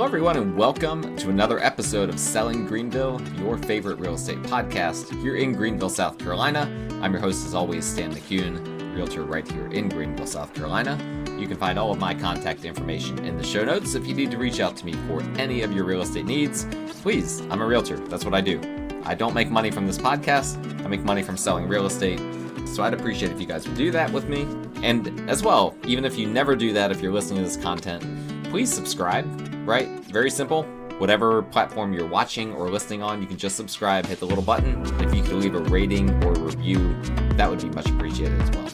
Hello, everyone, and welcome to another episode of Selling Greenville, your favorite real estate podcast here in Greenville, South Carolina. I'm your host, as always, Stan McCune, realtor right here in Greenville, South Carolina. You can find all of my contact information in the show notes. If you need to reach out to me for any of your real estate needs, please, I'm a realtor. That's what I do. I don't make money from this podcast. I make money from selling real estate. So I'd appreciate if you guys would do that with me. And as well, even if you never do that, if you're listening to this content, please subscribe, right? Very simple. Whatever platform you're watching or listening on, you can just subscribe, hit the little button. If you could leave a rating or a review, that would be much appreciated as well.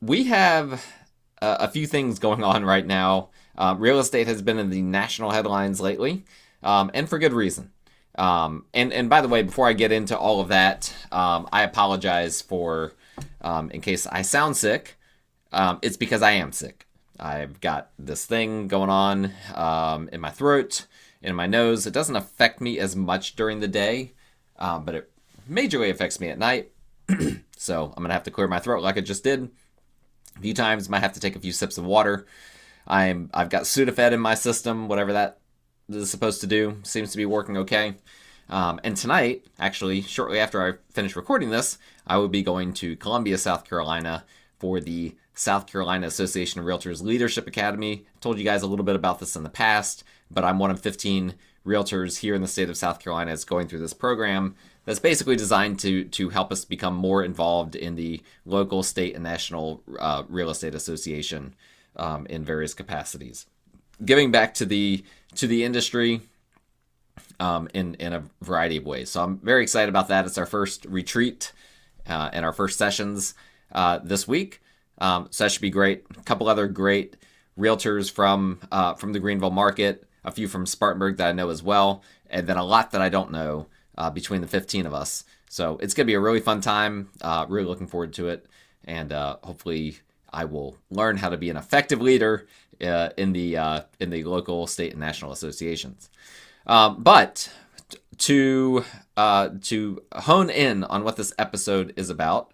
We have a few things going on right now. Real estate has been in the national headlines lately, and for good reason. And by the way, before I get into all of that, I apologize for, in case I sound sick, it's because I am sick. I've got this thing going on in my throat, in my nose. It doesn't affect me as much during the day, but it majorly affects me at night. So I'm going to have to clear my throat like I just did a few times. Might have to take a few sips of water. I've got Sudafed in my system, whatever that is supposed to do. Seems to be working okay. And tonight, actually, shortly after I finish recording this, I will be going to Columbia, South Carolina for the South Carolina Association of Realtors Leadership Academy. I told you guys a little bit about this in the past, but I'm one of 15 realtors here in the state of South Carolina that's going through this program that's basically designed to help us become more involved in the local, state, and national real estate association in various capacities. Giving back to the industry in a variety of ways. So I'm very excited about that. It's our first retreat and our first sessions this week. So that should be great. A couple other great realtors from the Greenville market, a few from Spartanburg that I know as well, and then a lot that I don't know between the 15 of us. So it's going to be a really fun time. Really looking forward to it. And hopefully I will learn how to be an effective leader in the local, state, and national associations. But to hone in on what this episode is about,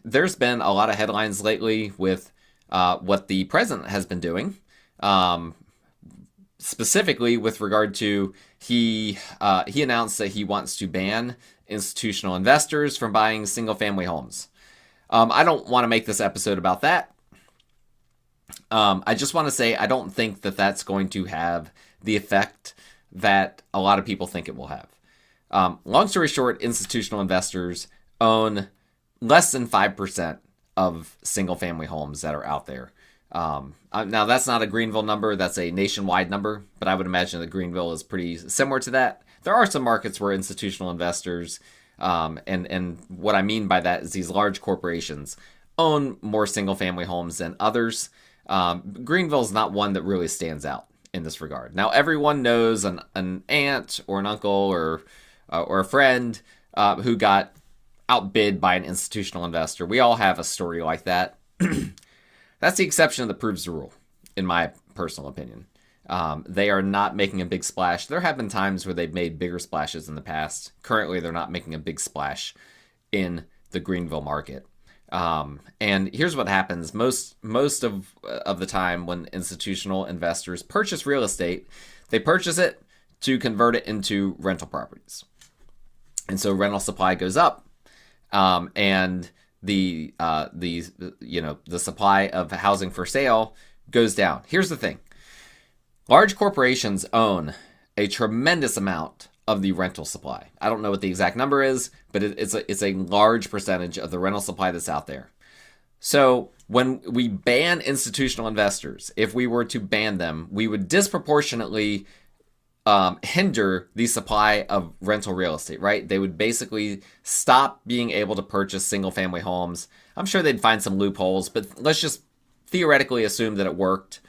there's been a lot of headlines lately with what the president has been doing, specifically with regard to he announced that he wants to ban institutional investors from buying single-family homes. I don't want to make this episode about that. I just want to say I don't think that that's going to have the effect that a lot of people think it will have. Long story short, institutional investors own less than 5% of single-family homes that are out there. Now, that's not a Greenville number. That's a nationwide number, but I would imagine that Greenville is pretty similar to that. There are some markets where institutional investors, and what I mean by that is these large corporations own more single-family homes than others. Greenville is not one that really stands out in this regard. Now, everyone knows an aunt or an uncle or a friend who got outbid by an institutional investor. We all have a story like that. That's the exception that proves the rule, in my personal opinion. They are not making a big splash. There have been times where they've made bigger splashes in the past. Currently, they're not making a big splash in the Greenville market. And here's what happens. Most of the time when institutional investors purchase real estate, they purchase it to convert it into rental properties. And so rental supply goes up. And the supply of housing for sale goes down. Here's the thing. Large corporations own a tremendous amount of the rental supply. I don't know what the exact number is, but it's a large percentage of the rental supply that's out there. So when we ban institutional investors, if we were to ban them, we would disproportionately hinder the supply of rental real estate, right? They would basically stop being able to purchase single-family homes. I'm sure they'd find some loopholes, but let's just theoretically assume that it worked.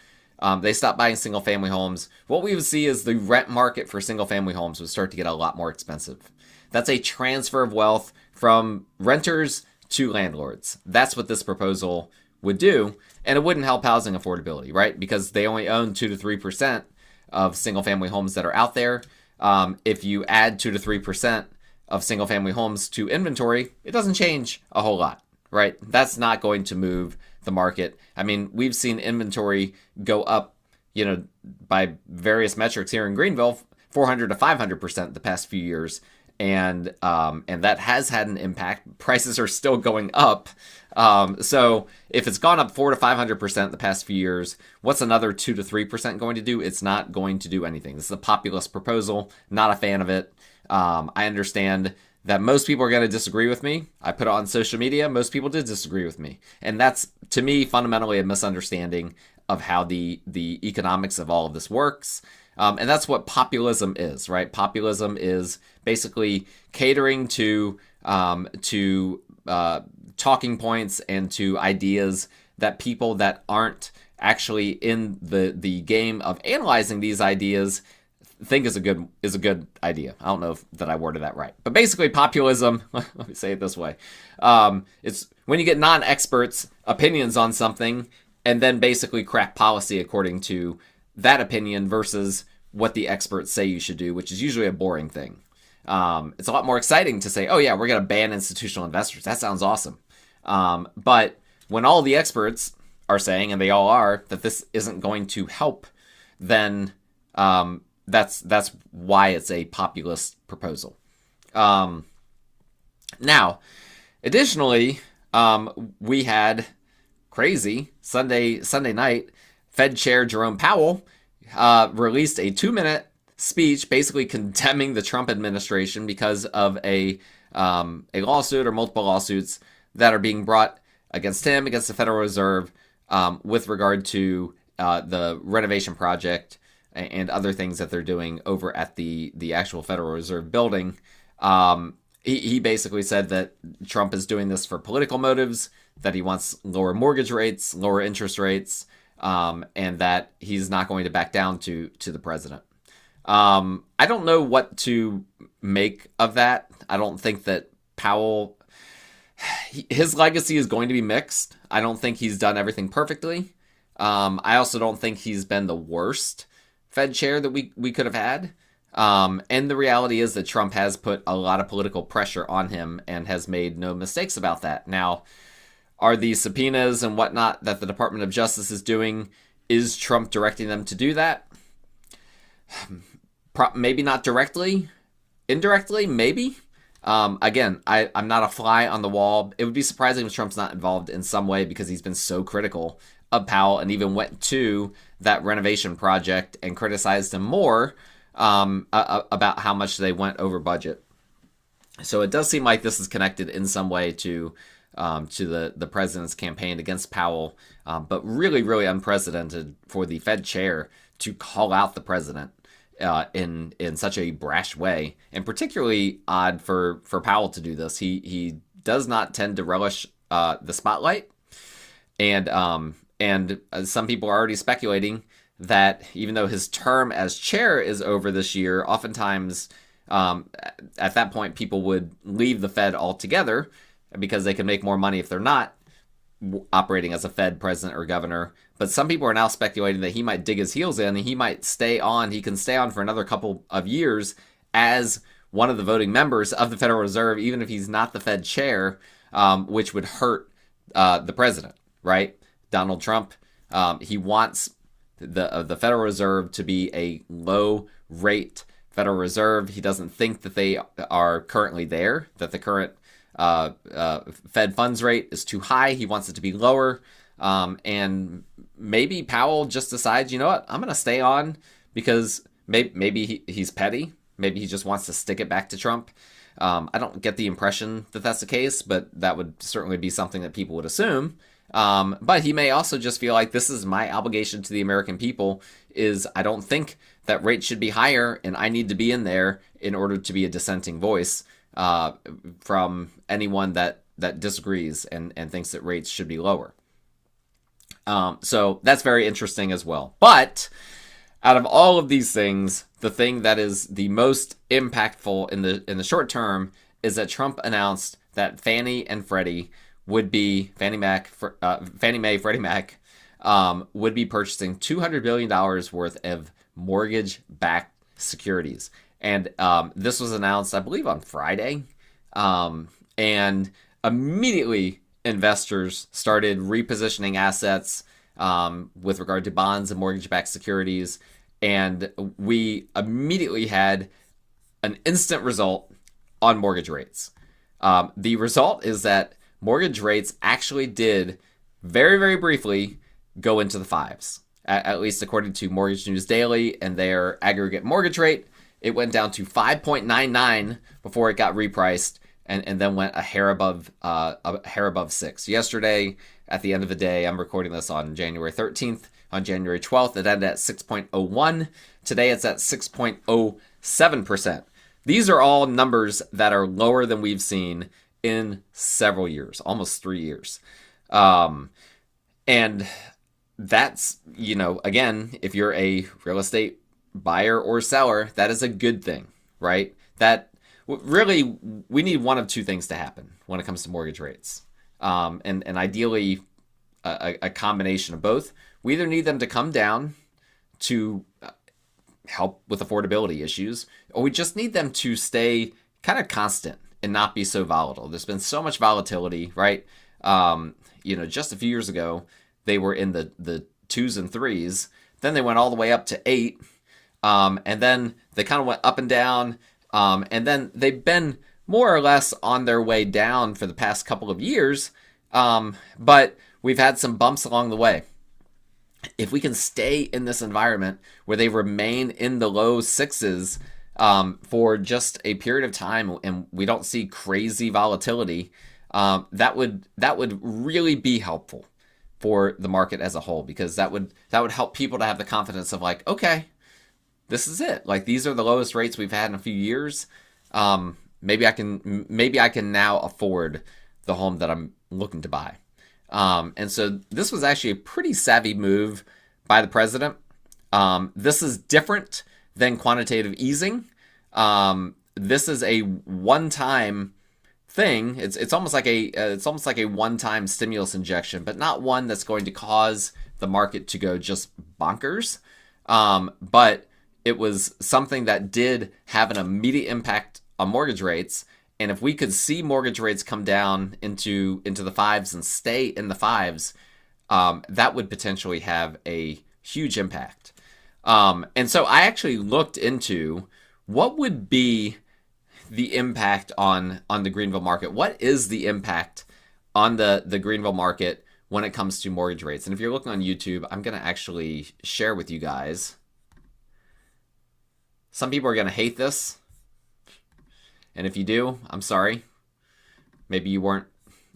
They stopped buying single-family homes. What we would see is the rent market for single-family homes would start to get a lot more expensive. That's a transfer of wealth from renters to landlords. That's what this proposal would do, and it wouldn't help housing affordability, right? Because they only own 2 to 3% of single-family homes that are out there. If you add 2 to 3% of single-family homes to inventory, it doesn't change a whole lot, right? That's not going to move the market. I mean, we've seen inventory go up by various metrics here in Greenville, 400 to 500% the past few years. And that has had an impact. Prices are still going up. So if it's gone up 400 to 500% the past few years, what's another 2 to 3% going to do? It's not going to do anything. This is a populist proposal. Not a fan of it. I understand that most people are going to disagree with me. I put it on social media. Most people did disagree with me. And that's, to me, fundamentally a misunderstanding of how the economics of all of this works. And that's what populism is, right? Populism is basically catering to talking points and to ideas that people that aren't actually in the game of analyzing these ideas think is a good idea. I don't know that I worded that right, but basically populism. Let me say it this way: it's when you get non-experts' opinions on something, and then basically craft policy according to that opinion versus what the experts say you should do, which is usually a boring thing. It's a lot more exciting to say, "Oh yeah, we're going to ban institutional investors." That sounds awesome. But when all the experts are saying, and they all are, that this isn't going to help, then that's why it's a populist proposal. Now, additionally, we had crazy Sunday night. Fed Chair Jerome Powell released a 2-minute speech basically condemning the Trump administration because of a lawsuit or multiple lawsuits that are being brought against him, against the Federal Reserve, with regard to the renovation project and other things that they're doing over at the actual Federal Reserve building. He basically said that Trump is doing this for political motives, that he wants lower mortgage rates, lower interest rates, and that he's not going to back down to the president. I don't know what to make of that. I don't think that Powell, his legacy is going to be mixed. I don't think he's done everything perfectly. I also don't think he's been the worst Fed chair that we could have had. And the reality is that Trump has put a lot of political pressure on him and has made no mistakes about that. Now, are these subpoenas and whatnot that the Department of Justice is doing, is Trump directing them to do that? Maybe not directly. Indirectly, maybe. Again, I'm not a fly on the wall. It would be surprising if Trump's not involved in some way because he's been so critical of Powell and even went to that renovation project and criticized him more about how much they went over budget. So it does seem like this is connected in some way to the president's campaign against Powell, but really, really unprecedented for the Fed chair to call out the president in such a brash way, and particularly odd for Powell to do this. He does not tend to relish the spotlight, and some people are already speculating that even though his term as chair is over this year, oftentimes at that point people would leave the Fed altogether because they can make more money if they're not operating as a Fed president or governor. But some people are now speculating that he might dig his heels in and he might stay on. He can stay on for another couple of years as one of the voting members of the Federal Reserve, even if he's not the Fed chair, which would hurt the president, right? Donald Trump, he wants the Federal Reserve to be a low rate Federal Reserve. He doesn't think that they are currently there, that the current Fed funds rate is too high. He wants it to be lower. And maybe Powell just decides, you know what, I'm going to stay on because maybe he's petty. Maybe he just wants to stick it back to Trump. I don't get the impression that that's the case, but that would certainly be something that people would assume. But he may also just feel like this is my obligation to the American people, is I don't think that rates should be higher and I need to be in there in order to be a dissenting voice from anyone that disagrees and thinks that rates should be lower. So that's very interesting as well. But out of all of these things, the thing that is the most impactful in the short term is that Trump announced that Fannie and Freddie would be Fannie Mae, Freddie Mac would be purchasing $200 billion worth of mortgage-backed securities. And this was announced, I believe, on Friday. And immediately investors started repositioning assets with regard to bonds and mortgage-backed securities. And we immediately had an instant result on mortgage rates. The result is that mortgage rates actually did very, very briefly go into the fives, at least according to Mortgage News Daily and their aggregate mortgage rate. It went down to 5.99 before it got repriced, and then went a hair above 6. Yesterday, at the end of the day, I'm recording this on January 13th. On January 12th, it ended at 6.01. Today, it's at 6.07%. These are all numbers that are lower than we've seen in several years, almost 3 years. And that's, again, if you're a real estate buyer or seller, that is a good thing, right? That really, we need one of two things to happen when it comes to mortgage rates. And ideally, a combination of both. We either need them to come down to help with affordability issues, or we just need them to stay kind of constant and not be so volatile. There's been so much volatility, right? Just a few years ago, they were in the 2s and 3s. Then they went all the way up to 8. And then they kind of went up and down. And then they've been more or less on their way down for the past couple of years. But we've had some bumps along the way. If we can stay in this environment where they remain in the low 6s for just a period of time, and we don't see crazy volatility, that would really be helpful for the market as a whole, because that would help people to have the confidence of like, okay, this is it. Like, these are the lowest rates we've had in a few years. Maybe I can now afford the home that I'm looking to buy. And so this was actually a pretty savvy move by the president. This is different than quantitative easing. This is a one-time thing. It's almost like a one-time stimulus injection, but not one that's going to cause the market to go just bonkers. But it was something that did have an immediate impact on mortgage rates. And if we could see mortgage rates come down into the 5s and stay in the 5s, that would potentially have a huge impact. And so I actually looked into what would be the impact on the Greenville market. What is the impact on the Greenville market when it comes to mortgage rates? And if you're looking on YouTube, I'm going to actually share with you guys. Some people are going to hate this. And if you do, I'm sorry. Maybe you weren't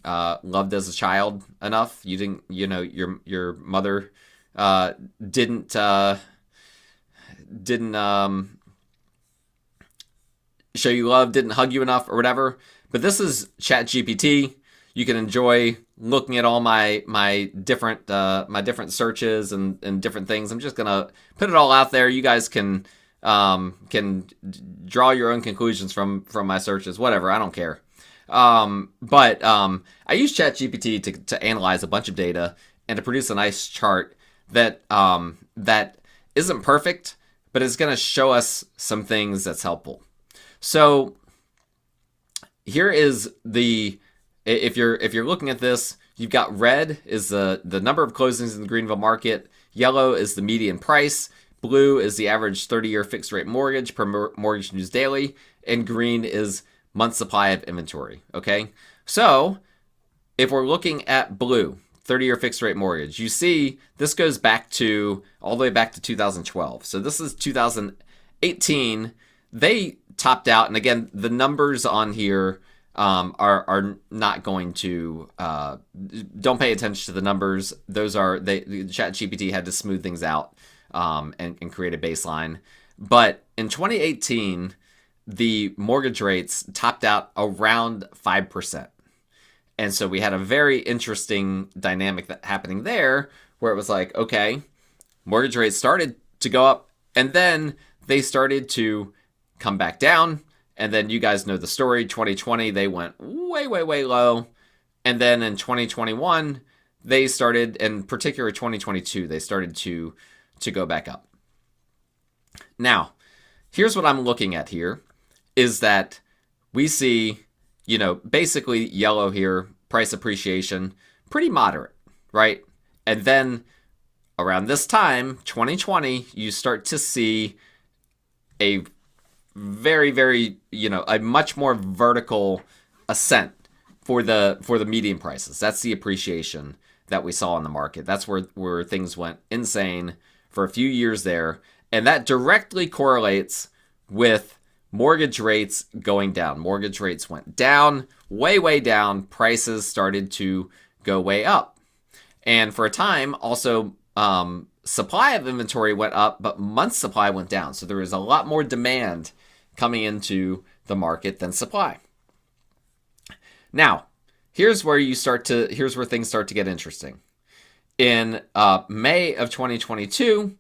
loved as a child enough. You didn't, your mother didn't show you love, didn't hug you enough, or whatever. But this is ChatGPT. You can enjoy looking at all my different searches and different things. I'm just gonna put it all out there. You guys can draw your own conclusions from my searches, whatever, I don't care. But I use ChatGPT to analyze a bunch of data and to produce a nice chart that isn't perfect, but is going to show us some things that's helpful. So here is if you're looking at this, you've got red is the number of closings in the Greenville market, yellow is the median price, blue is the average 30-year fixed rate mortgage per Mortgage News Daily, and green is month supply of inventory, okay? So if we're looking at blue, 30-year fixed rate mortgage, you see this goes back all the way back to 2012. So this is 2018. They topped out, and again, the numbers on here are not going to, don't pay attention to the numbers. The ChatGPT had to smooth things out and create a baseline. But in 2018, the mortgage rates topped out around 5%. And so we had a very interesting dynamic happening there where it was like, okay, mortgage rates started to go up and then they started to come back down. And then you guys know the story. 2020, they went way, way, way low. And then in 2021, they started, in particular 2022, they started to go back up. Now, here's what I'm looking at here is that we see, basically yellow here, price appreciation, pretty moderate, right? And then around this time, 2020, you start to see a very, very, a much more vertical ascent for the median prices. That's the appreciation that we saw in the market. That's where things went insane for a few years there. And that directly correlates with mortgage rates going down. Mortgage rates went down, way, way down. Prices started to go way up. And for a time, also, supply of inventory went up, but month supply went down. So there was a lot more demand coming into the market than supply. Now, here's where things start to get interesting. In May of 2022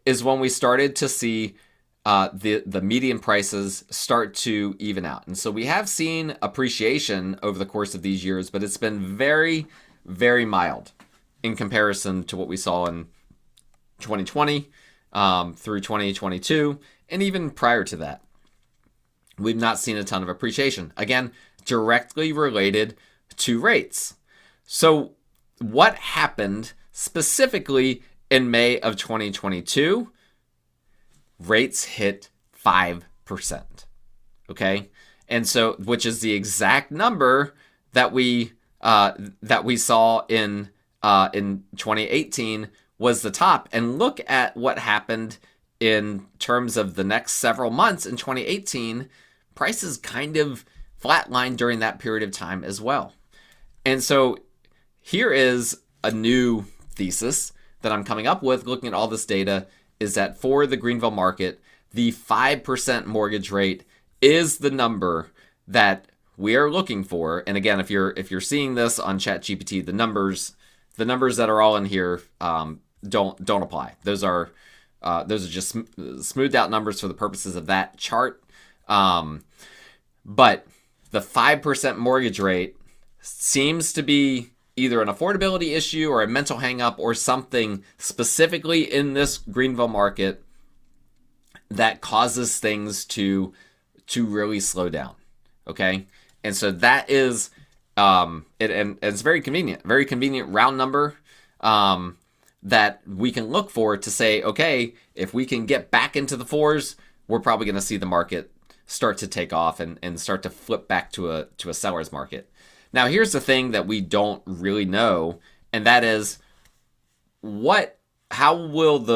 is when we started to see the median prices start to even out. And so we have seen appreciation over the course of these years, but it's been very, very mild in comparison to what we saw in 2020 through 2022, and even prior to that. We've not seen a ton of appreciation. Again, directly related to rates. So what happened specifically in May of 2022? Rates hit 5%. Okay? And so, which is the exact number that we saw in 2018 was the top. And look at what happened in terms of the next several months in 2018. Prices kind of flatlined during that period of time as well. And so here is a new thesis that I'm coming up with looking at all this data, is that for the Greenville market, the 5% mortgage rate is the number that we are looking for. And again, if you're seeing this on ChatGPT, the numbers that are all in here don't apply. Those are just smoothed out numbers for the purposes of that chart. But the 5% mortgage rate seems to be either an affordability issue or a mental hang-up or something specifically in this Greenville market that causes things to really slow down. Okay? And so that is, and it's very convenient round number that we can look for to say, okay, if we can get back into the fours, we're probably going to see the market start to take off and start to flip back to a seller's market. Now, here's the thing that we don't really know, and that is how will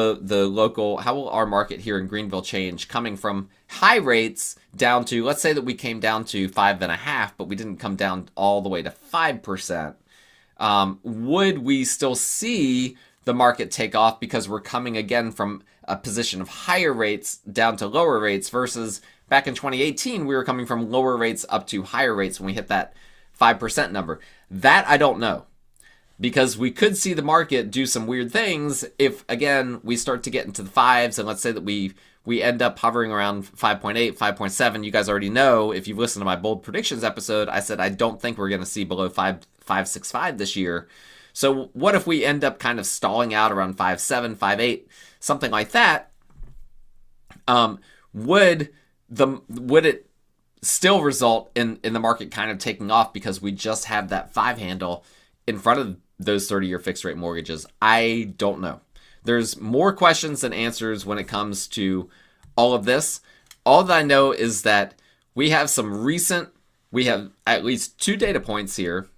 our market here in Greenville change coming from high rates down to, let's say that we came down to 5.5%, but we didn't come down all the way to 5%. Would we still see the market take off because we're coming again from a position of higher rates down to lower rates versus back in 2018, we were coming from lower rates up to higher rates when we hit that 5% number? That I don't know, because we could see the market do some weird things if, again, we start to get into the fives, and let's say that we end up hovering around 5.8, 5.7. You guys already know, if you've listened to my bold predictions episode, I said I don't think we're going to see below 5.65 this year. So what if we end up kind of stalling out around 5.7, 5.8, something like that? Would it still result in the market kind of taking off because we just have that 5 handle in front of those 30-year fixed rate mortgages? I don't know. There's more questions than answers when it comes to all of this. All that I know is that we have at least 2 data points here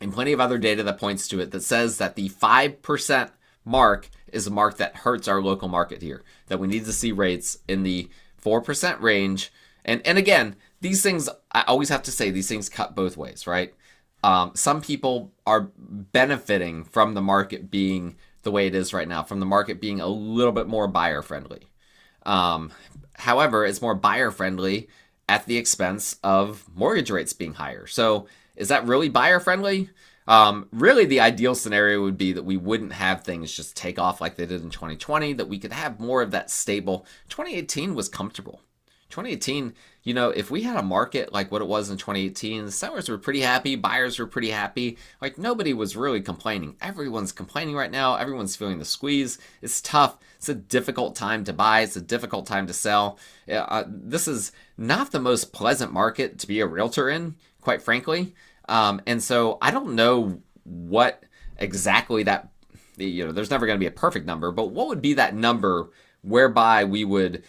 and plenty of other data that points to it that says that the 5% mark is a mark that hurts our local market here, that we need to see rates in the 4% range. And again, these things, I always have to say, these things cut both ways, right? Some people are benefiting from the market being the way it is right now, from the market being a little bit more buyer friendly. However, it's more buyer friendly at the expense of mortgage rates being higher. So is that really buyer friendly? Really, the ideal scenario would be that we wouldn't have things just take off like they did in 2020, that we could have more of that stable. 2018 was comfortable. 2018, if we had a market like what it was in 2018, the sellers were pretty happy, buyers were pretty happy. Like, nobody was really complaining. Everyone's complaining right now. Everyone's feeling the squeeze. It's tough. It's a difficult time to buy. It's a difficult time to sell. This is not the most pleasant market to be a realtor in, quite frankly. And so I don't know what exactly that there's never going to be a perfect number, but what would be that number whereby we would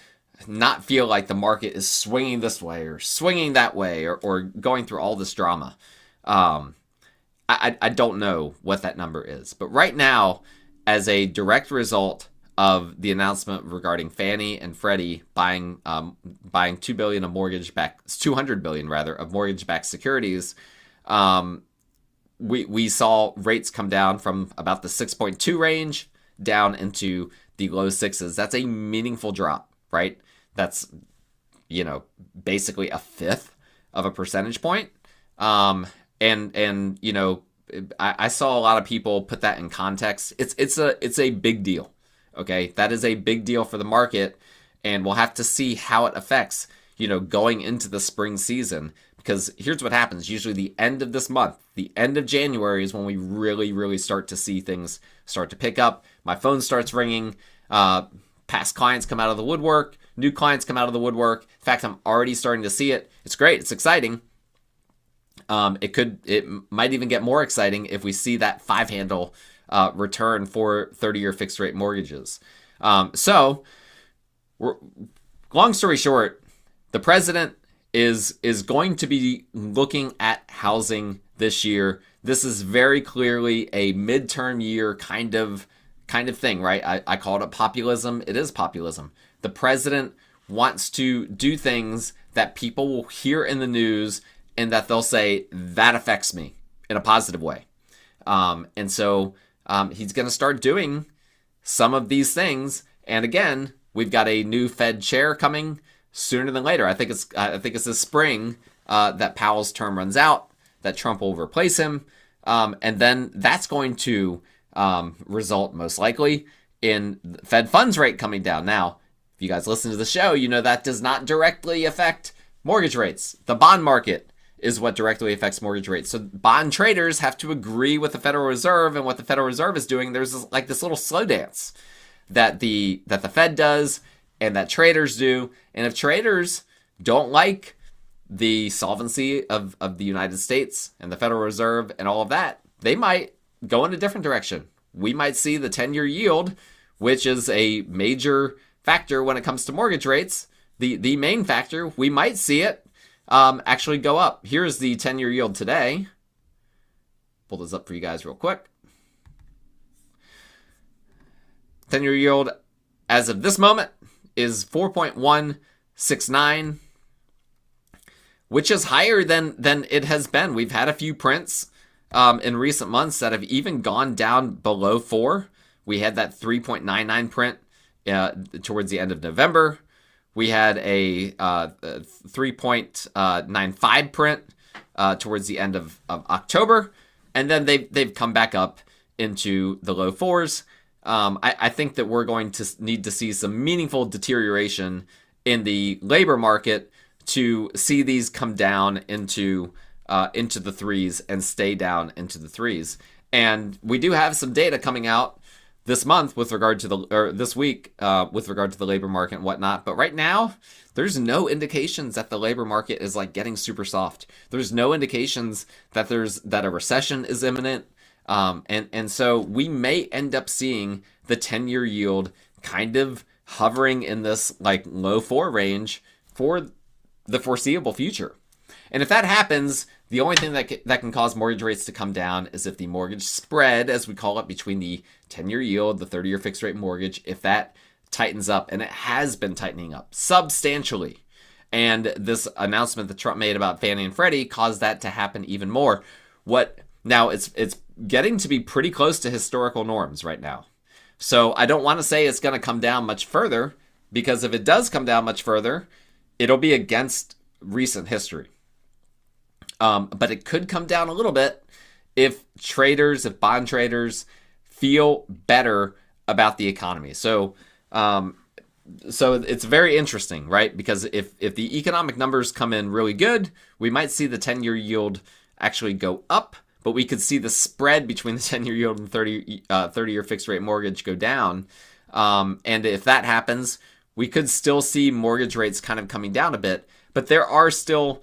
not feel like the market is swinging this way or swinging that way or going through all this drama? I don't know what that number is. But right now, as a direct result of the announcement regarding Fannie and Freddie buying $2 billion of $200 billion rather of mortgage-backed securities, we saw rates come down from about the 6.2 range down into the low sixes. That's a meaningful drop, right? That's, basically a fifth of a percentage point. I saw a lot of people put that in context. It's a big deal. Okay, that is a big deal for the market, and we'll have to see how it affects, going into the spring season. Because here's what happens. Usually the end of this month, the end of January is when we really, really start to see things start to pick up. My phone starts ringing. Past clients come out of the woodwork. New clients come out of the woodwork. In fact, I'm already starting to see it. It's great. It's exciting. It might even get more exciting if we see that 5-handle return for 30-year fixed rate mortgages. Long story short, the president is going to be looking at housing this year. This is very clearly a midterm year kind of thing, right? I call it populism. It is populism. The president wants to do things that people will hear in the news and that they'll say, that affects me in a positive way. He's going to start doing some of these things. And again, we've got a new Fed chair coming sooner than later. I think it's this spring that Powell's term runs out, that Trump will replace him. And then that's going to result most likely in the Fed funds rate coming down. Now, if you guys listen to the show, that does not directly affect mortgage rates. The bond market is what directly affects mortgage rates. So bond traders have to agree with the Federal Reserve, and what the Federal Reserve is doing, there's this little slow dance that the Fed does and that traders do. And if traders don't like the solvency of the United States and the Federal Reserve and all of that, they might go in a different direction. We might see the 10-year yield, which is a major factor when it comes to mortgage rates, the main factor, we might see it actually go up. Here's the 10-year yield today. Pull this up for you guys real quick. 10-year yield as of this moment is 4.169, which is higher than it has been. We've had a few prints in recent months that have even gone down below 4. We had that 3.99 print towards the end of November. We had a 3.95 print towards the end of October, and then they've come back up into the low 4s. I think that we're going to need to see some meaningful deterioration in the labor market to see these come down into the 3s and stay down into the 3s. And we do have some data coming out this month with regard to this week with regard to the labor market and whatnot. But right now, there's no indications that the labor market is getting super soft. There's no indications that a recession is imminent. And so we may end up seeing the 10-year yield kind of hovering in this low 4 range for the foreseeable future. And if that happens, the only thing that can cause mortgage rates to come down is if the mortgage spread, as we call it, between the 10-year yield, the 30-year fixed rate mortgage, if that tightens up, and it has been tightening up substantially. And this announcement that Trump made about Fannie and Freddie caused that to happen even more. Now it's getting to be pretty close to historical norms right now. So I don't want to say it's going to come down much further, because if it does come down much further, it'll be against recent history. But it could come down a little bit if bond traders feel better about the economy. So it's very interesting, right? Because if the economic numbers come in really good, we might see the 10-year yield actually go up, but we could see the spread between the 10-year yield and 30-year fixed rate mortgage go down. And if that happens, we could still see mortgage rates kind of coming down a bit, but there's still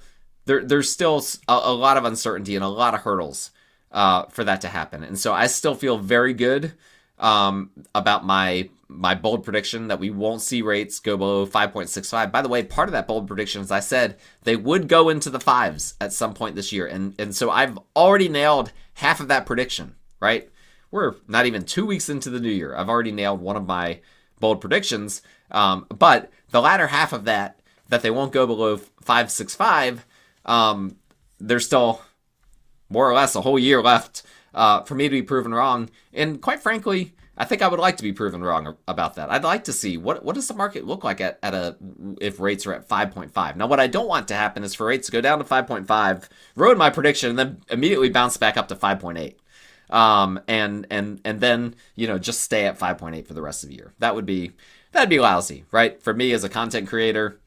a lot of uncertainty and a lot of hurdles for that to happen. And so I still feel very good about my bold prediction that we won't see rates go below 5.65. By the way, part of that bold prediction is I said they would go into the fives at some point this year. And so I've already nailed half of that prediction, right? We're not even 2 weeks into the new year. I've already nailed one of my bold predictions. But the latter half of that they won't go below 5.65, there's still more or less a whole year left for me to be proven wrong. And quite frankly, I think I would like to be proven wrong about that. I'd like to see what does the market look like if rates are at 5.5. Now, what I don't want to happen is for rates to go down to 5.5, ruin my prediction, and then immediately bounce back up to 5.8. And then, just stay at 5.8 for the rest of the year. That'd be lousy, right? For me as a content creator,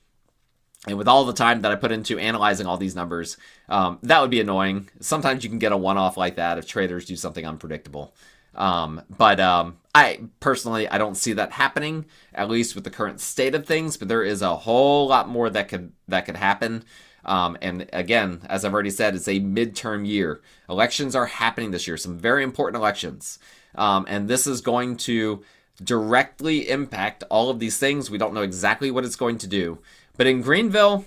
and with all the time that I put into analyzing all these numbers, that would be annoying. Sometimes you can get a one-off like that if traders do something unpredictable. But I personally, I don't see that happening, at least with the current state of things, but there is a whole lot more that could happen. And again, as I've already said, it's a midterm year. Elections are happening this year, some very important elections. And this is going to directly impact all of these things. We don't know exactly what it's going to do. But in Greenville,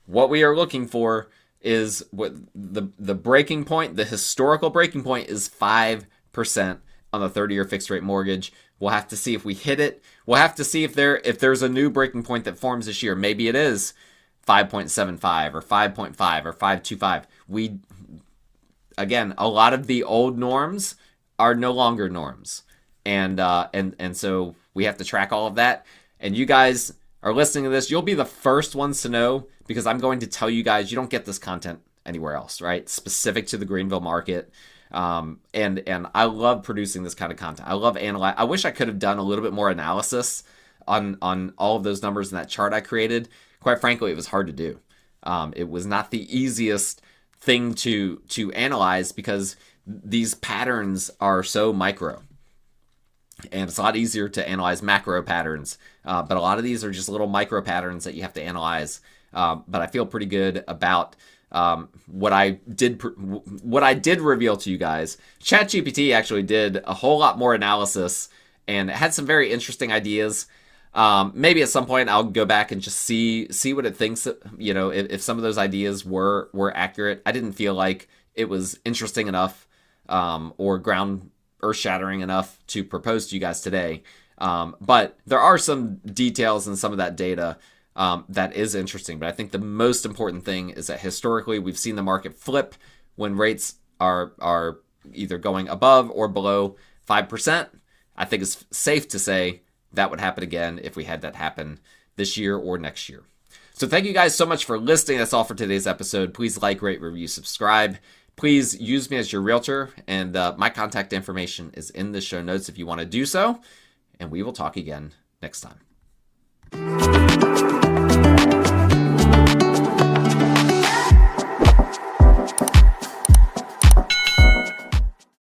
what we are looking for is what the breaking point, the historical breaking point is 5% on the 30-year fixed rate mortgage. We'll have to see if we hit it. We'll have to see if there's a new breaking point that forms this year. Maybe it is 5.75 or 5.5 or 5.25. Again, a lot of the old norms are no longer norms. And so we have to track all of that. And you guys are listening to this, you'll be the first ones to know, because I'm going to tell you guys you don't get this content anywhere else, right? Specific to the Greenville market. And I love producing this kind of content. I love analyze. I wish I could have done a little bit more analysis on all of those numbers in that chart I created. Quite frankly, it was hard to do. It was not the easiest thing to analyze because these patterns are so micro. And it's a lot easier to analyze macro patterns. But a lot of these are just little micro patterns that you have to analyze. But I feel pretty good about what I did reveal to you guys. ChatGPT actually did a whole lot more analysis and had some very interesting ideas. Maybe at some point I'll go back and just see what it thinks, if some of those ideas were accurate. I didn't feel like it was interesting enough or earth-shattering enough to propose to you guys today. But there are some details in some of that data that is interesting. But I think the most important thing is that historically we've seen the market flip when rates are either going above or below 5%. I think it's safe to say that would happen again if we had that happen this year or next year. So thank you guys so much for listening. That's all for today's episode. Please like, rate, review, subscribe. Please use me as your realtor, and my contact information is in the show notes if you want to do so. And we will talk again next time.